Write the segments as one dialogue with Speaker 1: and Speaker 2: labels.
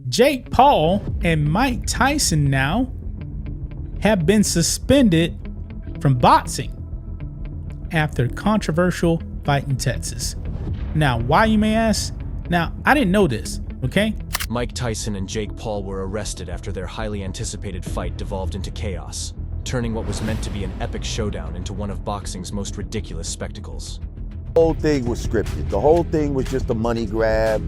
Speaker 1: Jake Paul and Mike Tyson now have been suspended from boxing after controversial fight in Texas. Now, why, you may ask? Now, I didn't know this, okay?
Speaker 2: Mike Tyson and Jake Paul were arrested after their highly anticipated fight devolved into chaos, turning what was meant to be an epic showdown into one of boxing's most ridiculous spectacles.
Speaker 3: The whole thing was scripted. The whole thing was just a money grab.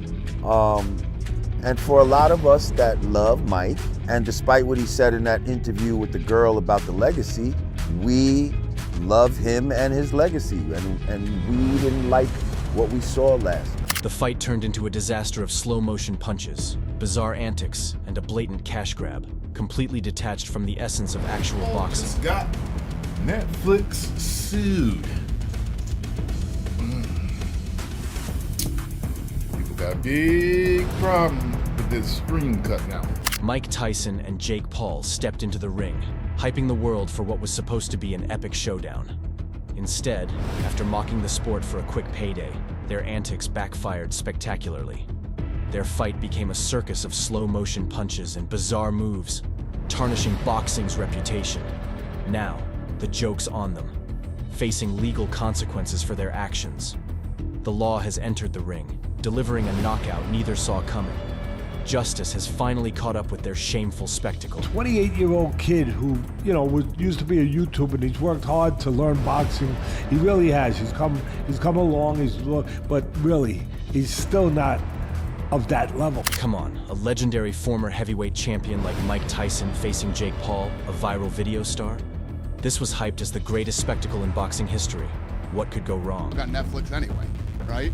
Speaker 3: And for a lot of us that love Mike, and despite what he said in that interview with the girl about the legacy, we love him and his legacy, and we didn't like what we saw last night.
Speaker 2: The fight turned into a disaster of slow-motion punches, bizarre antics, and a blatant cash grab, completely detached from the essence of actual boxing.
Speaker 4: Just got Netflix sued. People got a big problem with this screen cut now.
Speaker 2: Mike Tyson and Jake Paul stepped into the ring, hyping the world for what was supposed to be an epic showdown. Instead, after mocking the sport for a quick payday, their antics backfired spectacularly. Their fight became a circus of slow-motion punches and bizarre moves, tarnishing boxing's reputation. Now, the joke's on them, facing legal consequences for their actions. The law has entered the ring, delivering a knockout neither saw coming. Justice has finally caught up with their shameful spectacle.
Speaker 5: 28-year-old kid who, used to be a YouTuber, and he's worked hard to learn boxing. He really has. He's come along. But really, he's still not of that level.
Speaker 2: Come on, a legendary former heavyweight champion like Mike Tyson facing Jake Paul, a viral video star? This was hyped as the greatest spectacle in boxing history. What could go wrong?
Speaker 6: Got Netflix anyway, right?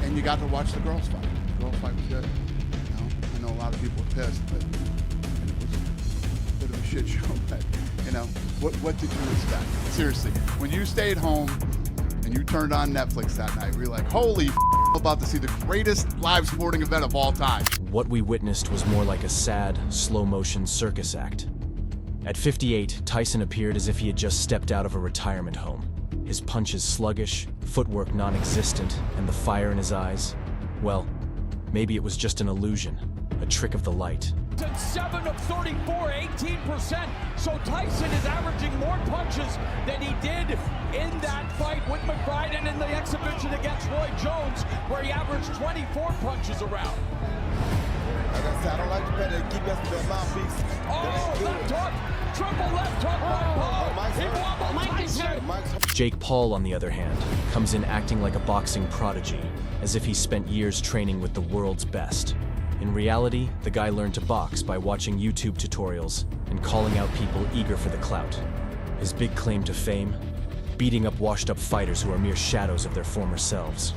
Speaker 6: And you got to watch the girls fight. The girls fight was good. I know a lot of people are pissed, but it was a bit of a shit show. But what did you expect? Seriously, when you stayed home and you turned on Netflix that night, we were like, holy I'm about to see the greatest live sporting event of all time.
Speaker 2: What we witnessed was more like a sad, slow-motion circus act. At 58, Tyson appeared as if he had just stepped out of a retirement home. His punches sluggish, footwork non-existent, and the fire in his eyes, well, maybe it was just an illusion, a trick of the light.
Speaker 7: 7 of 34, 18%. So Tyson is averaging more punches than he did in that fight with McBride and in the exhibition against Roy Jones, where he averaged 24 punches around.
Speaker 8: Like I said, I don't like the better keep us the mouthpiece.
Speaker 7: Oh, left hook, triple left hook by Paul. He wobbled Tyson.
Speaker 2: Jake Paul, on the other hand, comes in acting like a boxing prodigy, as if he spent years training with the world's best. In reality, the guy learned to box by watching YouTube tutorials and calling out people eager for the clout. His big claim to fame? Beating up washed-up fighters who are mere shadows of their former selves.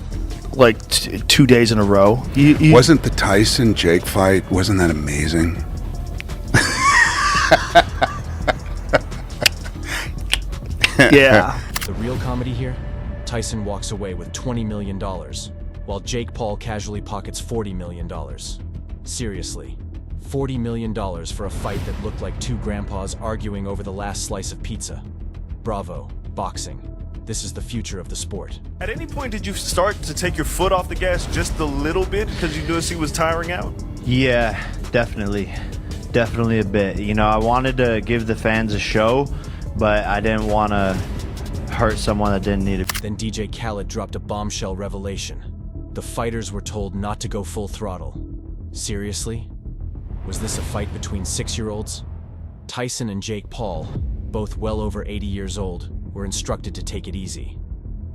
Speaker 9: Like 2 days in a row.
Speaker 10: Wasn't the Tyson-Jake fight, wasn't that amazing?
Speaker 9: Yeah.
Speaker 2: The real comedy here? Tyson walks away with $20 million, while Jake Paul casually pockets $40 million. Seriously, $40 million for a fight that looked like two grandpas arguing over the last slice of pizza. Bravo, boxing. This is the future of the sport.
Speaker 9: At any point did you start to take your foot off the gas just a little bit because you noticed he was tiring out?
Speaker 11: Yeah, definitely. Definitely a bit. I wanted to give the fans a show, but I didn't want to hurt someone that didn't need it.
Speaker 2: Then DJ Khaled dropped a bombshell revelation. The fighters were told not to go full throttle. Seriously? Was this a fight between 6-year-olds? Tyson and Jake Paul, both well over 80 years old, were instructed to take it easy.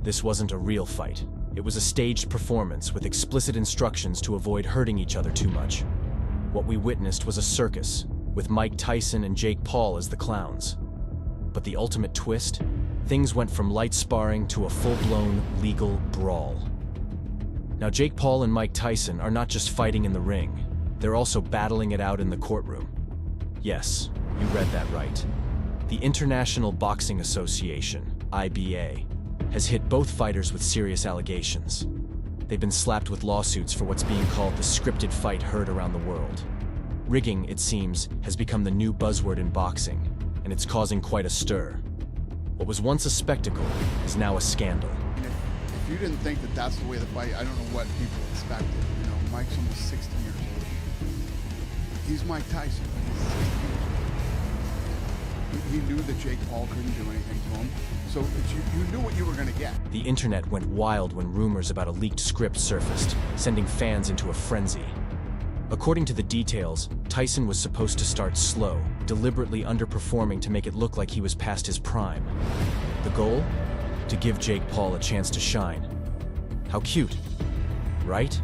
Speaker 2: This wasn't a real fight. It was a staged performance with explicit instructions to avoid hurting each other too much. What we witnessed was a circus, with Mike Tyson and Jake Paul as the clowns. But the ultimate twist? Things went from light sparring to a full-blown legal brawl. Now, Jake Paul and Mike Tyson are not just fighting in the ring, they're also battling it out in the courtroom. Yes, you read that right. The International Boxing Association, IBA, has hit both fighters with serious allegations. They've been slapped with lawsuits for what's being called the scripted fight heard around the world. Rigging, it seems, has become the new buzzword in boxing, and it's causing quite a stir. What was once a spectacle is now a scandal.
Speaker 6: If you didn't think that that's the way the fight, I don't know what people expected. Mike's almost 60 years old. He's Mike Tyson. He knew that Jake Paul couldn't do anything to him, so you knew what you were going to get.
Speaker 2: The internet went wild when rumors about a leaked script surfaced, sending fans into a frenzy. According to the details, Tyson was supposed to start slow, deliberately underperforming to make it look like he was past his prime. The goal? To give Jake Paul a chance to shine. How cute, right?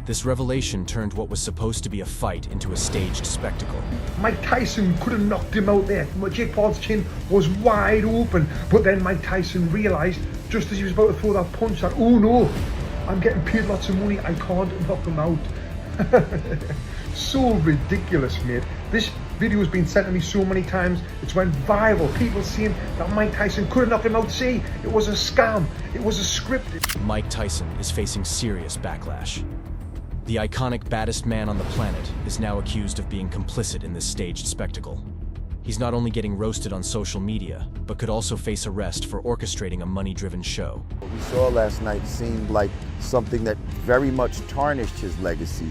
Speaker 2: This revelation turned what was supposed to be a fight into a staged spectacle.
Speaker 12: Mike Tyson could have knocked him out there. Jake Paul's chin was wide open, but then Mike Tyson realized, just as he was about to throw that punch, that, oh no, I'm getting paid lots of money, I can't knock him out. So ridiculous, mate. This video has been sent to me so many times, it's went viral. People saying that Mike Tyson could have knocked him out. See, it was a scam, it was a script.
Speaker 2: Mike Tyson is facing serious backlash. The iconic baddest man on the planet is now accused of being complicit in this staged spectacle. He's not only getting roasted on social media, but could also face arrest for orchestrating a money-driven show.
Speaker 3: What we saw last night seemed like something that very much tarnished his legacy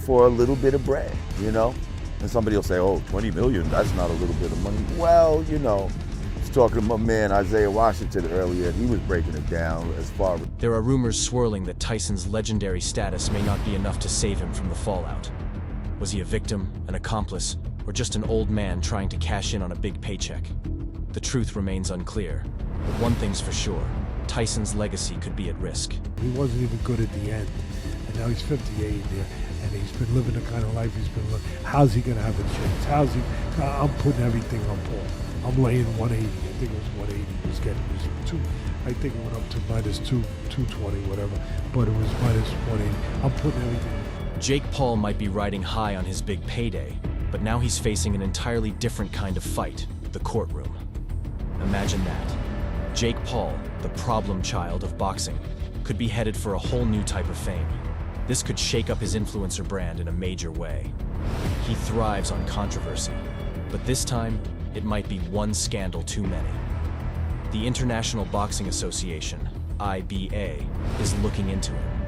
Speaker 3: for a little bit of bread, you know? And somebody will say, oh, 20 million, that's not a little bit of money. Well, you know, I was talking to my man Isaiah Washington earlier, and he was breaking it down as far as...
Speaker 2: There are rumors swirling that Tyson's legendary status may not be enough to save him from the fallout. Was he a victim, an accomplice, or just an old man trying to cash in on a big paycheck? The truth remains unclear, but one thing's for sure, Tyson's legacy could be at risk.
Speaker 5: He wasn't even good at the end, and now he's 58 there, and he's been living the kind of life he's been living. How's he gonna have a chance? How's he? I'm putting everything on Paul. I'm laying 180. I think it was 180. He was getting his two. I think it went up to minus 220, whatever. But it was minus 180. I'm putting everything.
Speaker 2: Jake Paul might be riding high on his big payday, but now he's facing an entirely different kind of fight, the courtroom. Imagine that. Jake Paul, the problem child of boxing, could be headed for a whole new type of fame. This could shake up his influencer brand in a major way. He thrives on controversy, but this time, it might be one scandal too many. The International Boxing Association, IBA, is looking into him.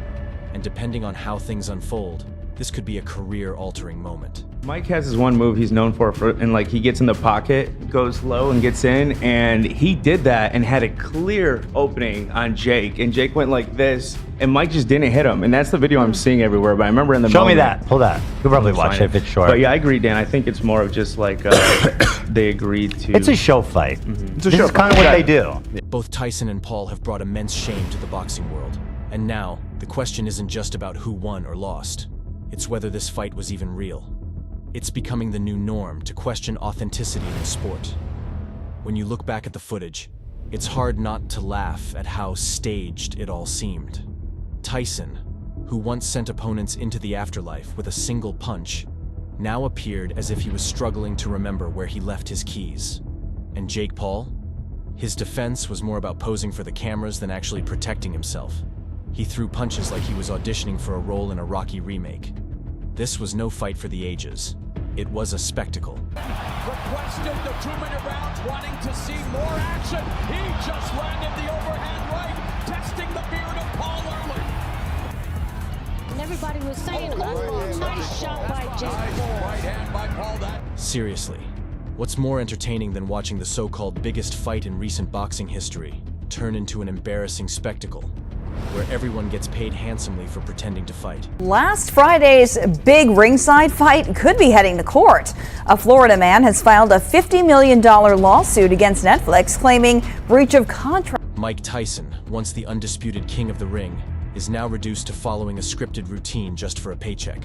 Speaker 2: And depending on how things unfold, this could be a career-altering moment.
Speaker 13: Mike has his one move he's known for, and like he gets in the pocket, goes low and gets in, and he did that and had a clear opening on Jake, and Jake went like this, and Mike just didn't hit him, and that's the video I'm seeing everywhere, but I remember in the moment.
Speaker 14: Show me that, pull that. You'll probably watch it if it's short.
Speaker 13: But yeah, I agree, Dan, I think it's more of just like they agreed to.
Speaker 14: It's a show fight.
Speaker 13: Mm-hmm.
Speaker 14: This is kind of what they do.
Speaker 2: Both Tyson and Paul have brought immense shame to the boxing world, and now, the question isn't just about who won or lost. It's whether this fight was even real. It's becoming the new norm to question authenticity in the sport. When you look back at the footage, it's hard not to laugh at how staged it all seemed. Tyson, who once sent opponents into the afterlife with a single punch, now appeared as if he was struggling to remember where he left his keys. And Jake Paul? His defense was more about posing for the cameras than actually protecting himself. He threw punches like he was auditioning for a role in a Rocky remake. This was no fight for the ages. It was a spectacle.
Speaker 7: Requested the 2-minute rounds, wanting to see more action. He just landed the overhand right, testing the beard of Paul early.
Speaker 15: And everybody was saying, oh, nice shot by Jake Paul.
Speaker 7: Right hand by Paul.
Speaker 2: Seriously, what's more entertaining than watching the so-called biggest fight in recent boxing history turn into an embarrassing spectacle where everyone gets paid handsomely for pretending to fight?
Speaker 16: Last Friday's big ringside fight could be heading to court. A Florida man has filed a $50 million lawsuit against Netflix claiming breach of contract.
Speaker 2: Mike Tyson, once the undisputed king of the ring, is now reduced to following a scripted routine just for a paycheck.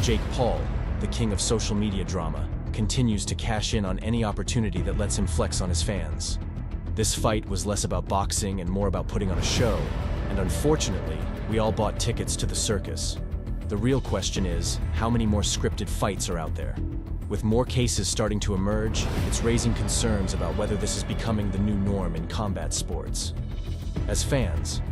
Speaker 2: Jake Paul, the king of social media drama, continues to cash in on any opportunity that lets him flex on his fans. This fight was less about boxing and more about putting on a show, and unfortunately, we all bought tickets to the circus. The real question is, how many more scripted fights are out there? With more cases starting to emerge, it's raising concerns about whether this is becoming the new norm in combat sports. As fans,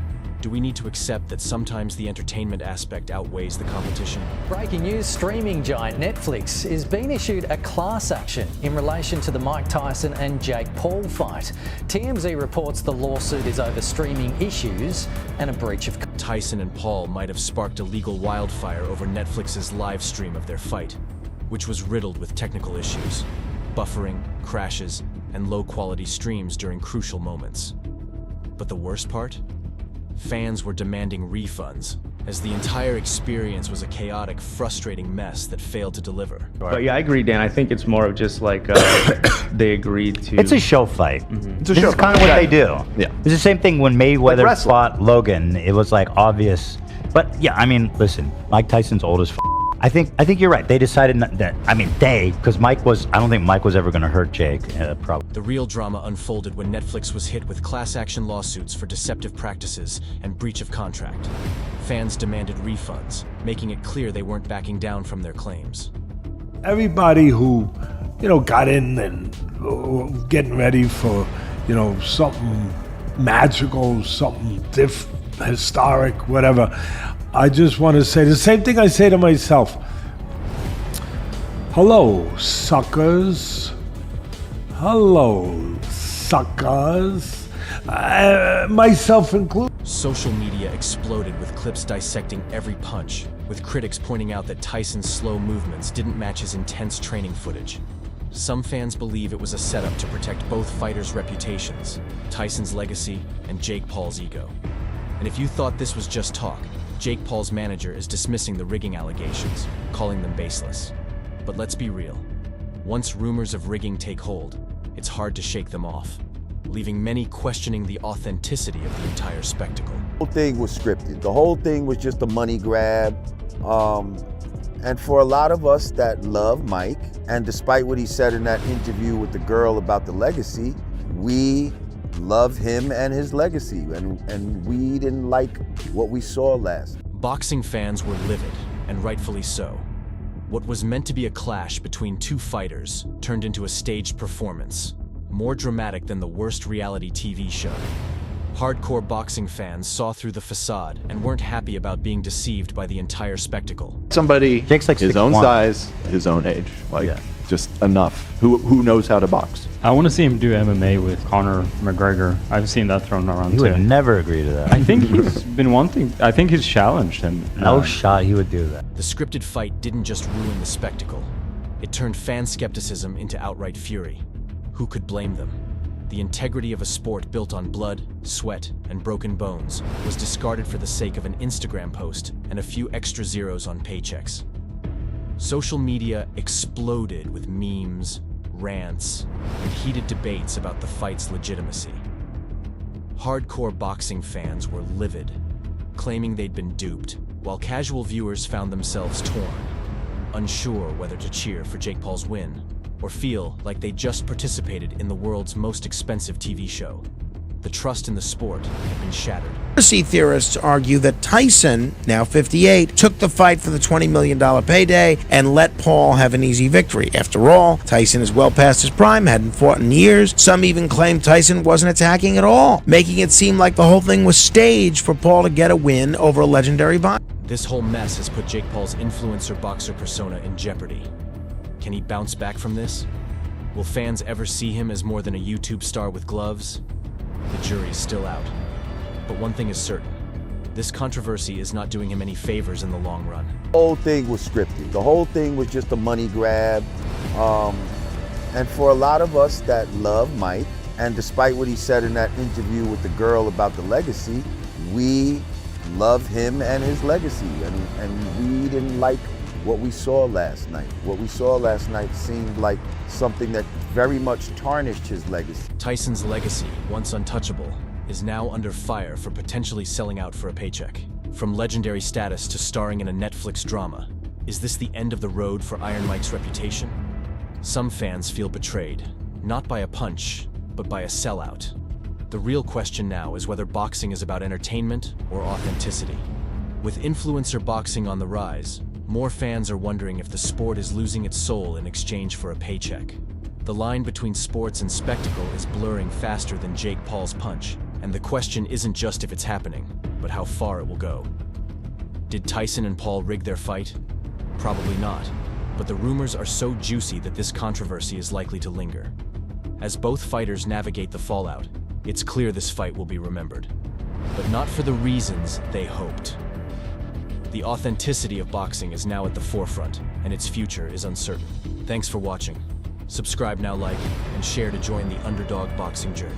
Speaker 2: Do we need to accept that sometimes the entertainment aspect outweighs the competition?
Speaker 17: Breaking news, streaming giant Netflix is being issued a class action in relation to the Mike Tyson and Jake Paul fight. TMZ reports the lawsuit is over streaming issues and a breach of...
Speaker 2: Tyson and Paul might have sparked a legal wildfire over Netflix's live stream of their fight, which was riddled with technical issues, buffering, crashes, and low-quality streams during crucial moments. But the worst part? Fans were demanding refunds, as the entire experience was a chaotic, frustrating mess that failed to deliver.
Speaker 13: But yeah, I agree, Dan. I think it's more of just like they agreed to...
Speaker 14: It's a show fight.
Speaker 13: Mm-hmm.
Speaker 14: This is kind of what they do.
Speaker 18: Yeah.
Speaker 14: It's the same thing when Mayweather fought Logan. It was like obvious. But yeah, I mean, listen, Mike Tyson's old as f***. I think you're right. They decided that, because I don't think Mike was ever going to hurt Jake, probably.
Speaker 2: The real drama unfolded when Netflix was hit with class action lawsuits for deceptive practices and breach of contract. Fans demanded refunds, making it clear they weren't backing down from their claims.
Speaker 5: Everybody who, got in and getting ready for, something magical, something historic, whatever. I just want to say the same thing I say to myself. Hello, suckers. Hello, suckers. Myself included.
Speaker 2: Social media exploded with clips dissecting every punch, with critics pointing out that Tyson's slow movements didn't match his intense training footage. Some fans believe it was a setup to protect both fighters' reputations, Tyson's legacy and Jake Paul's ego. And if you thought this was just talk, Jake Paul's manager is dismissing the rigging allegations, calling them baseless. But let's be real. Once rumors of rigging take hold, it's hard to shake them off, leaving many questioning the authenticity of the entire spectacle.
Speaker 3: The whole thing was scripted. The whole thing was just a money grab. And for a lot of us that love Mike, and despite what he said in that interview with the girl about the legacy, we love him and his legacy, and we didn't like what we saw last.
Speaker 2: Boxing fans were livid, and rightfully so. What was meant to be a clash between two fighters turned into a staged performance, more dramatic than the worst reality TV show. Hardcore boxing fans saw through the facade and weren't happy about being deceived by the entire spectacle.
Speaker 18: Somebody
Speaker 14: Jake's like
Speaker 18: his own
Speaker 14: 6'1".
Speaker 18: size, his own age, just enough. Who knows how to box?
Speaker 19: I want to see him do MMA with Conor McGregor. I've seen that thrown around too.
Speaker 14: He would never agree to that.
Speaker 19: I think he's been wanting. I think he's challenged him.
Speaker 14: No shot he would do that.
Speaker 2: The scripted fight didn't just ruin the spectacle. It turned fan skepticism into outright fury. Who could blame them? The integrity of a sport built on blood, sweat, and broken bones was discarded for the sake of an Instagram post and a few extra zeros on paychecks. Social media exploded with memes, rants, and heated debates about the fight's legitimacy. Hardcore boxing fans were livid, claiming they'd been duped, while casual viewers found themselves torn, unsure whether to cheer for Jake Paul's win or feel like they just participated in the world's most expensive TV show. The trust in the sport had been shattered.
Speaker 20: Conspiracy theorists argue that Tyson, now 58, took the fight for the $20 million payday and let Paul have an easy victory. After all, Tyson is well past his prime, hadn't fought in years. Some even claim Tyson wasn't attacking at all, making it seem like the whole thing was staged for Paul to get a win over a legendary boxer.
Speaker 2: This whole mess has put Jake Paul's influencer boxer persona in jeopardy. Can he bounce back from this? Will fans ever see him as more than a YouTube star with gloves? The jury is still out. But one thing is certain. This controversy is not doing him any favors in the long run.
Speaker 3: The whole thing was scripted. The whole thing was just a money grab. And for a lot of us that love Mike, and despite what he said in that interview with the girl about the legacy, we love him and his legacy. And we didn't like what we saw last night. What we saw last night seemed like something that very much tarnished his legacy.
Speaker 2: Tyson's legacy, once untouchable, is now under fire for potentially selling out for a paycheck. From legendary status to starring in a Netflix drama, is this the end of the road for Iron Mike's reputation? Some fans feel betrayed, not by a punch, but by a sellout. The real question now is whether boxing is about entertainment or authenticity. With influencer boxing on the rise, more fans are wondering if the sport is losing its soul in exchange for a paycheck. The line between sports and spectacle is blurring faster than Jake Paul's punch, and the question isn't just if it's happening, but how far it will go. Did Tyson and Paul rig their fight? Probably not, but the rumors are so juicy that this controversy is likely to linger. As both fighters navigate the fallout, it's clear this fight will be remembered, but not for the reasons they hoped. The authenticity of boxing is now at the forefront, and its future is uncertain. Thanks for watching. Subscribe now, like, and share to join the underdog boxing journey.